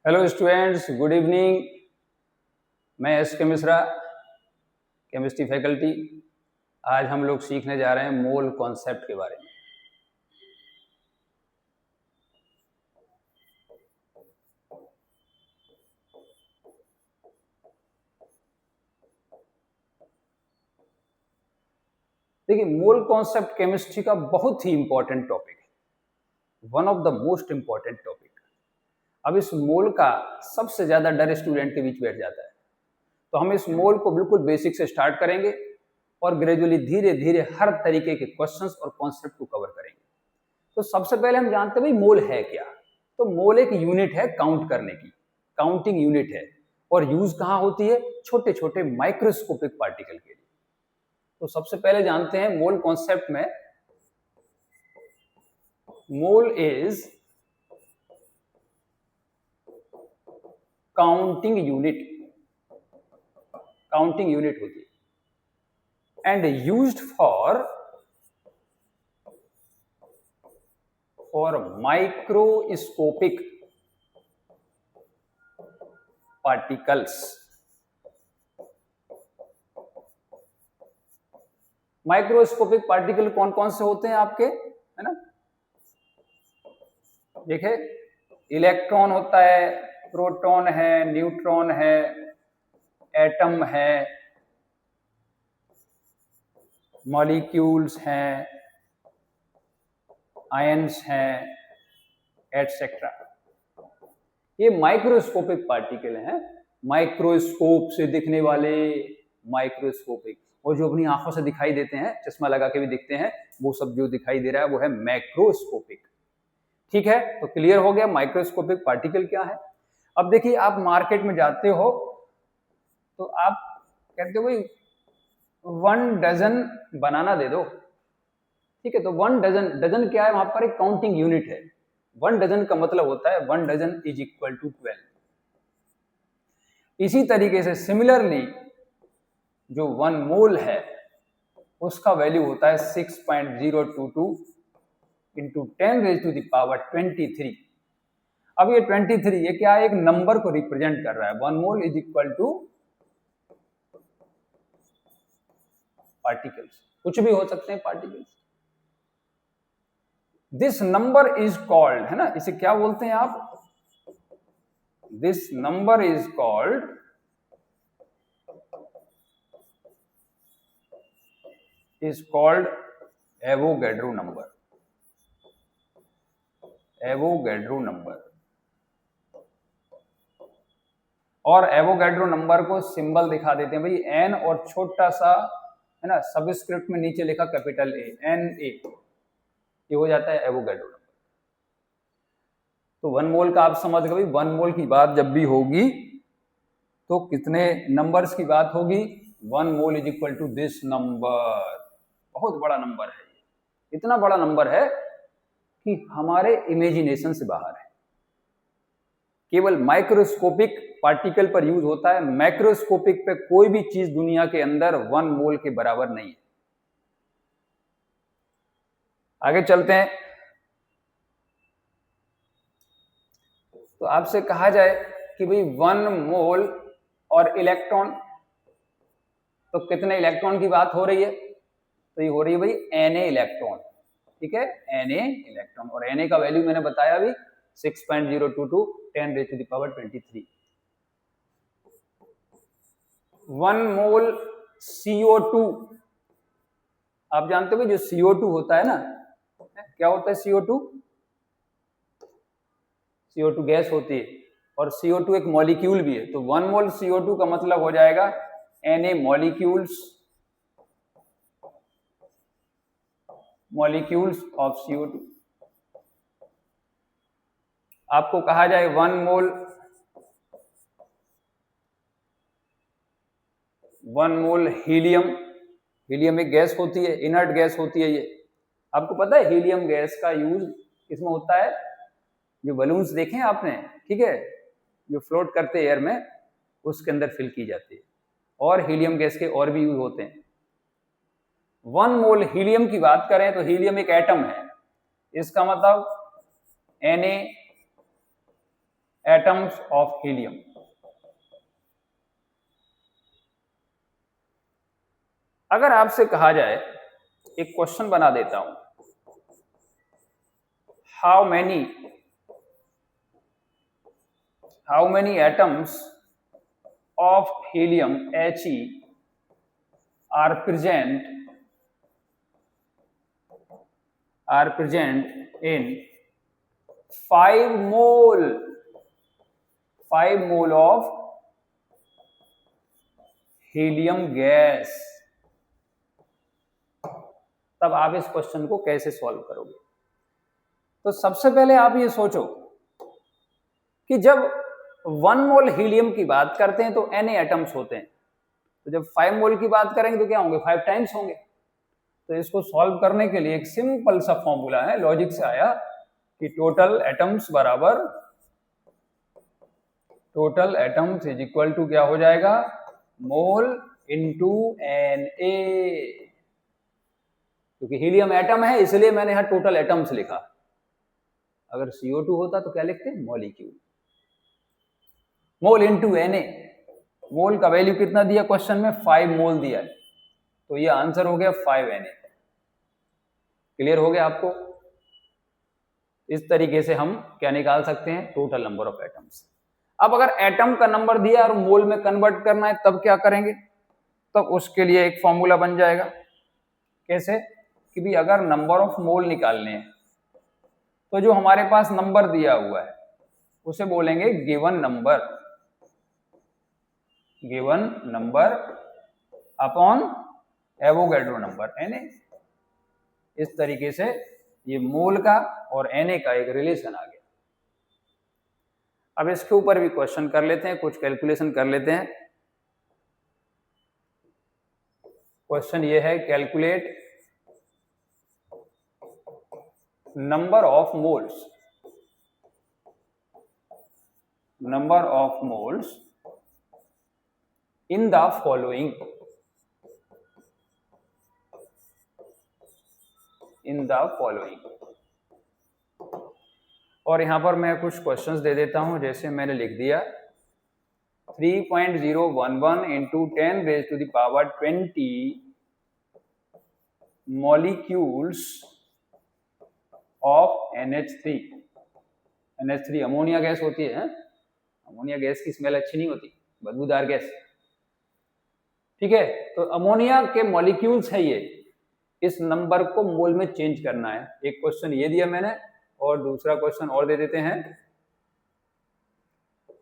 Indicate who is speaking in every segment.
Speaker 1: Hello students, good evening. मैं S के Mishra, chemistry faculty. आज हम लोग सीखने जा रहे हैं मोल कॉन्सेप्ट के बारे में। देखिए, मोल कॉन्सेप्ट केमिस्ट्री का बहुत ही इंपॉर्टेंट टॉपिक है, one of the most important topic. अब इस मोल का सबसे ज्यादा डर स्टूडेंट के बीच बैठ जाता है, तो हम इस मोल को बिल्कुल बेसिक से स्टार्ट करेंगे और ग्रेजुअली धीरे धीरे हर तरीके के क्वेश्चंस और कॉन्सेप्ट को कवर करेंगे। तो सबसे पहले हम जानते हैं भाई मोल है क्या। तो मोल एक यूनिट है काउंट करने की, काउंटिंग यूनिट है, और यूज कहाँ होती है? छोटे छोटे माइक्रोस्कोपिक पार्टिकल के लिए। तो सबसे पहले जानते हैं मोल कॉन्सेप्ट में, mole is counting unit, counting unit होती है and used for microscopic particles. Microscopic particle कौन कौन से होते हैं आपके, है ना? देखिए, इलेक्ट्रॉन होता है, प्रोटॉन है, न्यूट्रॉन है, एटम है, मॉलिक्यूल्स हैं, आयंस हैं, एटसेट्रा। ये माइक्रोस्कोपिक पार्टिकल हैं, माइक्रोस्कोप से दिखने वाले माइक्रोस्कोपिक, और जो अपनी आंखों से दिखाई देते हैं, चश्मा लगा के भी दिखते हैं, वो सब जो दिखाई दे रहा है वो है मैक्रोस्कोपिक। ठीक है, तो क्लियर हो गया माइक्रोस्कोपिक पार्टिकल क्या है। अब देखिए, आप मार्केट में जाते हो तो आप कहते हो भाई 1 डजन बनाना दे दो। ठीक है, तो 1 डजन, डजन क्या है? वहां पर एक काउंटिंग यूनिट है। 1 डजन का मतलब होता है 1 डजन इज इक्वल टू 12। इसी तरीके से सिमिलरली जो 1 मोल है उसका वैल्यू होता है 6.022 into 10 raise to the power 23। अब ये 23 ये क्या है? एक नंबर को रिप्रेजेंट कर रहा है। 1 mole is equal two particles, कुछ भी हो सकते हैं particles. This number is called, है ना, इसे क्या बोलते हैं आप? This number is called Avogadro number. Avogadro number, और एवोगैड्रो नंबर को सिंबल दिखा देते हैं भाई एन, और छोटा सा, है ना, सबस्क्रिप्ट में नीचे लिखा कैपिटल ए, एन ए, ये हो जाता है एवोगैड्रो नंबर। तो 1 मोल का आप समझ गए भाई, 1 मोल की बात जब भी होगी तो कितने नंबर्स की बात होगी? 1 mole is equal to this number. बहुत बड़ा नंबर है, इतना बड़ा नंबर है कि हमारे इमेजिनेशन से बाहर है। केवल माइक्रोस्कोपिक पार्टिकल पर यूज होता है, मैक्रोस्कोपिक पे कोई भी चीज दुनिया के अंदर 1 मोल के बराबर नहीं है। आगे चलते हैं। तो आपसे कहा जाए कि भाई 1 मोल और इलेक्ट्रॉन, तो कितने इलेक्ट्रॉन की बात हो रही है? तो ये हो रही है भाई Na इलेक्ट्रॉन। ठीक है, Na इलेक्ट्रॉन, और Na का वैल्यू मैंने बताया अभी 6.022 10 raise to the power 23। 1 mole CO2, आप जानते हो जो CO2 होता है ना, क्या होता है CO2? CO2 गैस होती है, और CO2 एक मॉलिक्यूल भी है। तो 1 मोल CO2 का मतलब हो जाएगा Na मॉलिक्यूल्स ऑफ CO2। आपको कहा जाए 1 मोल हीलियम, हीलियम एक गैस होती है, इनर्ट गैस होती है ये। आपको पता है हीलियम गैस का यूज किसमें होता है? जो बलून्स देखे आपने, ठीक है, जो फ्लोट करते हैं एयर में, उसके अंदर फिल की जाती है। और हीलियम गैस के और भी यूज होते हैं। 1 मोल हीलियम की बात करें तो हीलियम एक एटम है, इसका मतलब Na एटम्स ऑफ हीलियम। अगर आपसे कहा जाए, एक क्वेश्चन बना देता हूं, how many atoms of helium He are present in 5 mole of helium gas। तब आप इस क्वेश्चन को कैसे सॉल्व करोगे? तो सबसे पहले आप ये सोचो कि जब 1 मोल हीलियम की बात करते हैं तो Na एटम्स होते हैं, तो जब 5 मोल की बात करेंगे तो क्या होंगे? 5 टाइम्स होंगे। तो इसको सॉल्व करने के लिए एक सिंपल सा फॉर्मूला है, लॉजिक से आया कि total atoms is equal to क्या हो जाएगा? Mole into Na। क्योंकि हीलियम एटम है इसलिए मैंने यहां टोटल एटम्स लिखा। अगर CO2 होता तो क्या लिखते? मॉलिक्यूल। मोल इनटू Na, मोल का वैल्यू कितना दिया क्वेश्चन में? 5 मोल दिया है, तो ये आंसर हो गया 5 Na। क्लियर हो गया आपको? इस तरीके से हम क्या निकाल सकते हैं? Total number of atoms. अब अगर एटम का नंबर दिया और मोल में कन्वर्ट करना है तब क्या करेंगे? तब उसके लिए एक फॉर्मूला बन जाएगा। कैसे? कि भी अगर नंबर ऑफ मोल निकालने हैं तो जो हमारे पास नंबर दिया हुआ है उसे बोलेंगे given number upon Avogadro number Na। इस तरीके से ये मोल का और Na का एक रिलेशन आ गया। अब इसके ऊपर भी क्वेश्चन कर लेते हैं, कुछ कैलकुलेशन कर लेते हैं। क्वेश्चन ये है, calculate number of moles in the following और यहां पर मैं कुछ क्वेश्चंस दे देता हूं। जैसे मैंने लिख दिया 3.011 into 10 raised to the power 20 molecules of NH3 ammonia gas होती है। अमोनिया गैस की स्मेल अच्छी नहीं होती, बदबूदार गैस। ठीक है, तो अमोनिया के मॉलिक्यूल्स है ये। इस नंबर को मोल में चेंज करना है। एक क्वेश्चन ये दिया मैंने और दूसरा क्वेश्चन और दे देते हैं।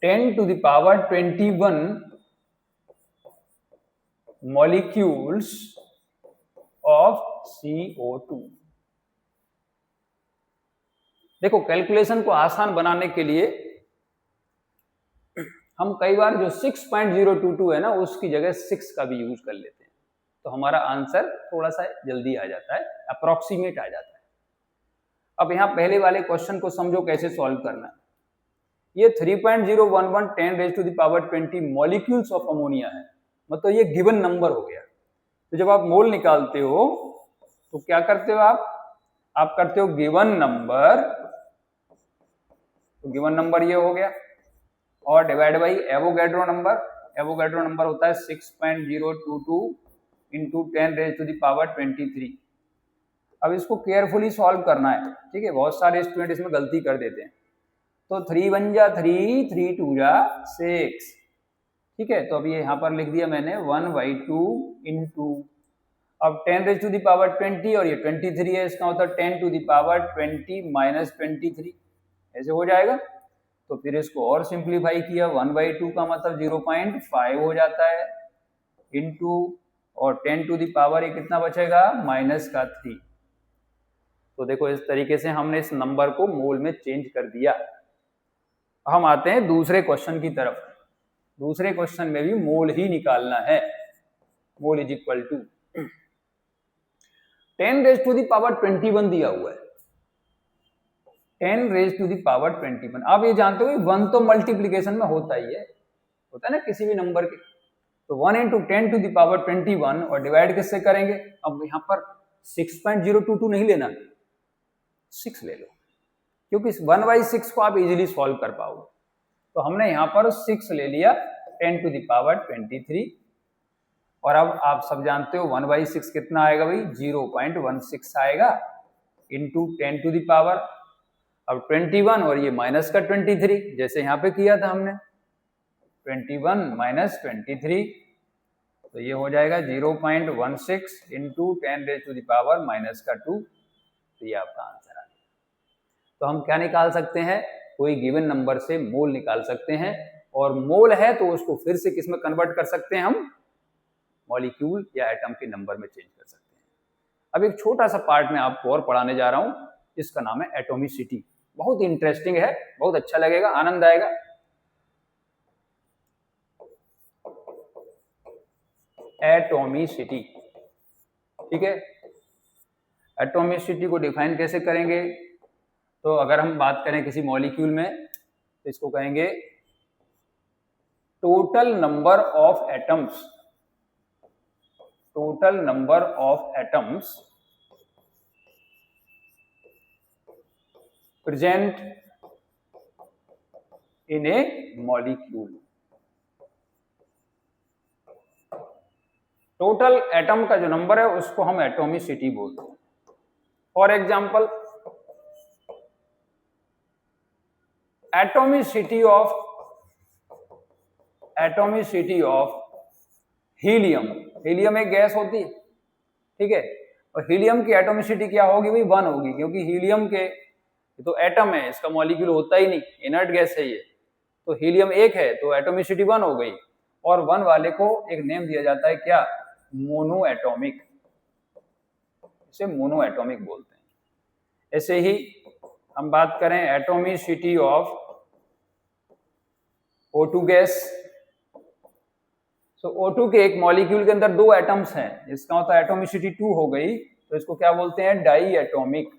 Speaker 1: 10 to the power 21 molecules of CO2। देखो, कैलकुलेशन को आसान बनाने के लिए हम कई बार जो 6.022 है ना, उसकी जगह 6 का भी यूज कर लेते हैं, तो हमारा आंसर थोड़ा सा जल्दी आ जाता है, अप्रोक्सीमेट आ जाता है। अब यहां पहले वाले क्वेश्चन को समझो कैसे सॉल्व करना है। ये 3.011 10 raised to the power 20 molecules of ammonia है, मतलब ये गिवन नंबर हो गया। तो जब आप मोल निकालते हो तो क्या करते हो? आप करते हो गिवन नंबर, तो गिवन नंबर ये हो गया, और divide by Avogadro number. Avogadro number होता है 6.022 into 10 raised to the power 23। अब इसको केयरफुली सॉल्व करना है, ठीक है? बहुत सारे स्टूडेंट इसमें गलती कर देते हैं। तो 3 1 जा 3, 3 2 जा 6, ठीक है? तो अभी यहाँ पर लिख दिया मैंने 1/2 इंटू, अब 10 raised to the power 20 और ये 23 है, इसका मतलब 10 to the power 20 माइनस 23, ऐसे हो जाएगा। तो फिर इसको और सिंप्लीफाई किया, 1/2 का मतलब 0.5 हो जाता है, इंटू और 10 to the power ये कितना बचेगा? माइनस का 3। तो देखो, इस तरीके से हमने इस नंबर को मोल में चेंज कर दिया। हम आते हैं दूसरे क्वेश्चन की तरफ। दूसरे क्वेश्चन में भी मोल ही निकालना है। Mole is equal to 10 raised to the power 21 दिया हुआ है, 10 raised to the power 21। आप ये जानते हो 1 तो मल्टीप्लीकेशन में होता ही है, होता है ना किसी भी नंबर के। तो 1 into 10 to the power 21 और डिवाइड किससे करेंगे? अब यहाँ पर 6.022 नहीं लेना, 6 ले लो, क्योंकि 1/6 को आप इजीली सॉल्व कर पाओगे। तो हमने यहाँ पर 6 ले लिया 10 टू द पावर 23, और अब आप सब जानते हो 1/6 कितना आएगा भाई, 0.16 आएगा इंटू 10 टू द पावर, अब 21 और ये माइनस का 23 जैसे यहाँ पे किया था हमने, 21 माइनस 23, तो ये हो जाएगा 0.16 into 10 raise to the power minus का 2, तो ये आपका आंसर आ गया। तो हम क्या निकाल सकते हैं, कोई गिवन नंबर से मोल निकाल सकते हैं, और मोल है तो उसको फिर से किस में कन्वर्ट कर सकते हैं हम, मॉलिक्यूल या एटम के नंबर में चेंज कर सकते हैं। अब एक छोटा सा पार्ट में आपको और पढ़ाने जा रहा हूं, इसका नाम है एटॉमिसिटी। बहुत इंटरेस्टिंग है, बहुत अच्छा लगेगा, आनंद आएगा। एटॉमिसिटी, ठीक है। एटॉमिसिटी को डिफाइन कैसे करेंगे, तो अगर हम बात करें किसी मॉलिक्यूल में तो इसको कहेंगे total number of atoms, total number of atoms present in A molecule. Total atom का जो नंबर है उसको हम एटॉमिसिटी बोलते हैं। For example, atomicity of helium, helium एक गैस होती है, ठीक है, और हीलियम की एटॉमिसिटी क्या होगी भाई, 1 होगी, क्योंकि हीलियम के तो एटम है, इसका मॉलिक्यूल होता ही नहीं, इनर्ट गैस है ये, तो हीलियम 1 है तो एटॉमिसिटी 1 हो गई, और 1 वाले को एक नेम दिया जाता है क्या, मोनो एटॉमिक, इसे मोनो एटॉमिक बोलते हैं। ऐसे ही हम बात करें एटॉमिसिटी ऑफ O2 गैस, तो O2 के एक मॉलिक्यूल के अंदर 2 एटम्स हैं, इसका मतलब एटॉमिसिटी 2 हो गई, तो इसको क्या बोलते हैं, डाई एटॉमिक।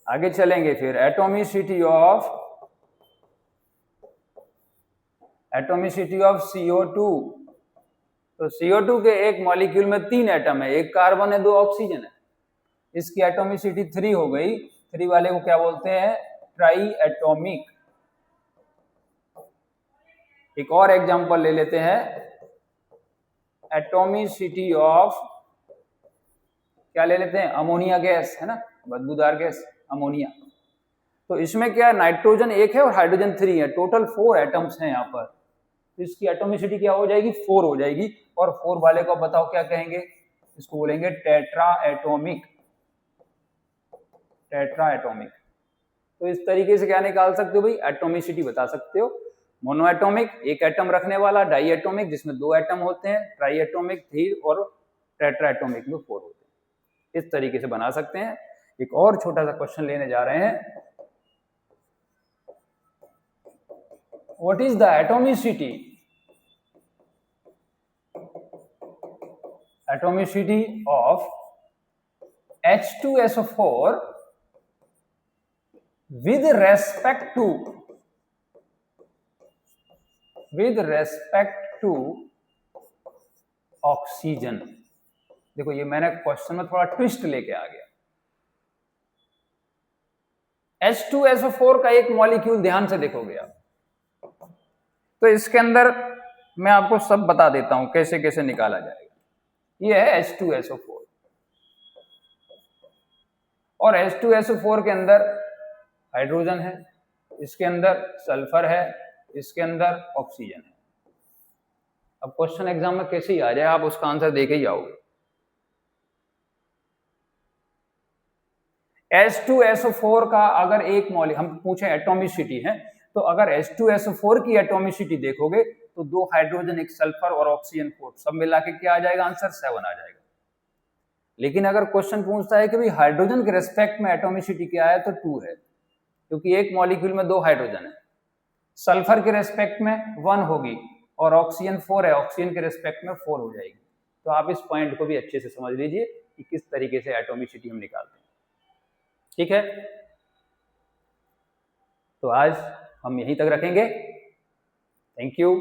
Speaker 1: आगे चलेंगे फिर एटॉमिसिटी ऑफ CO2, तो CO2 के एक मॉलिक्यूल में 3 एटम है, एक कार्बन है 2 ऑक्सीजन है, इसकी एटॉमिसिटी 3 हो गई, 3 वाले को क्या बोलते हैं, ट्राई एटॉमिक। एक और एग्जांपल ले लेते हैं, एटॉमिसिटी ऑफ, क्या ले लेते हैं, अमोनिया गैस है ना, बदबूदार गैस अमोनिया। तो इसमें क्या, नाइट्रोजन 1 है और हाइड्रोजन 3 है, टोटल 4 एटम्स हैं यहाँ पर, तो इसकी एटॉमिसिटी क्या हो जाएगी, 4 हो जाएगी, और 4 वाले को बताओ क्या कहेंगे, इसको बोलेंगे टेट्रा एटॉमिक, टेट्रा एटॉमिक। तो इस तरीके से क्या निकाल सकते हो भाई, एटॉमिसिटी बता सकते हो। मोनो एटॉमिक, एक एटम रखने वाला, डाई एटॉमिक जिसमें 2 एटम होते हैं, ट्राई एटॉमिक 3, और टेट्रा एटॉमिक में 4 होते हैं। इस तरीके से बना सकते हैं। एक और छोटा सा क्वेश्चन लेने जा रहे हैं, what is the atomicity, atomicity of H2SO4 with respect to oxygen. देखो ये मैंने क्वेश्चन में थोड़ा ट्विस्ट लेके आ गया। H2SO4 का एक मॉलिक्यूल ध्यान से देखोगे आप, तो इसके अंदर मैं आपको सब बता देता हूं कैसे कैसे निकाला जाएगा। ये है H2SO4, और H2SO4 के अंदर हाइड्रोजन है, इसके अंदर सल्फर है, इसके अंदर ऑक्सीजन है। अब क्वेश्चन एग्जाम में कैसे ही आ जाए, आप उसका आंसर देके ही आओगे। H2SO4 का अगर एक मॉलिक्यूल, हम पूछे एटॉमिसिटी है, तो अगर H2SO4 की एटॉमिसिटी देखोगे तो 2 हाइड्रोजन, एक सल्फर और ऑक्सीजन 4, सब मिला के क्या आ जाएगा आंसर, 7 आ जाएगा। लेकिन अगर क्वेश्चन पूछता है कि भाई हाइड्रोजन के रेस्पेक्ट में एटॉमिसिटी क्या है, तो 2 है, क्योंकि एक मॉलिक्यूल में 2 हाइड्रोजन है। सल्फर के रेस्पेक्ट में 1 होगी, और ऑक्सीजन 4 है, ऑक्सीजन के रेस्पेक्ट में 4 हो जाएगी। तो आप इस पॉइंट को भी अच्छे से समझ लीजिए कि किस तरीके से एटॉमिसिटी हम निकालते हैं, ठीक है। तो आज हम यहीं तक रखेंगे। Thank you.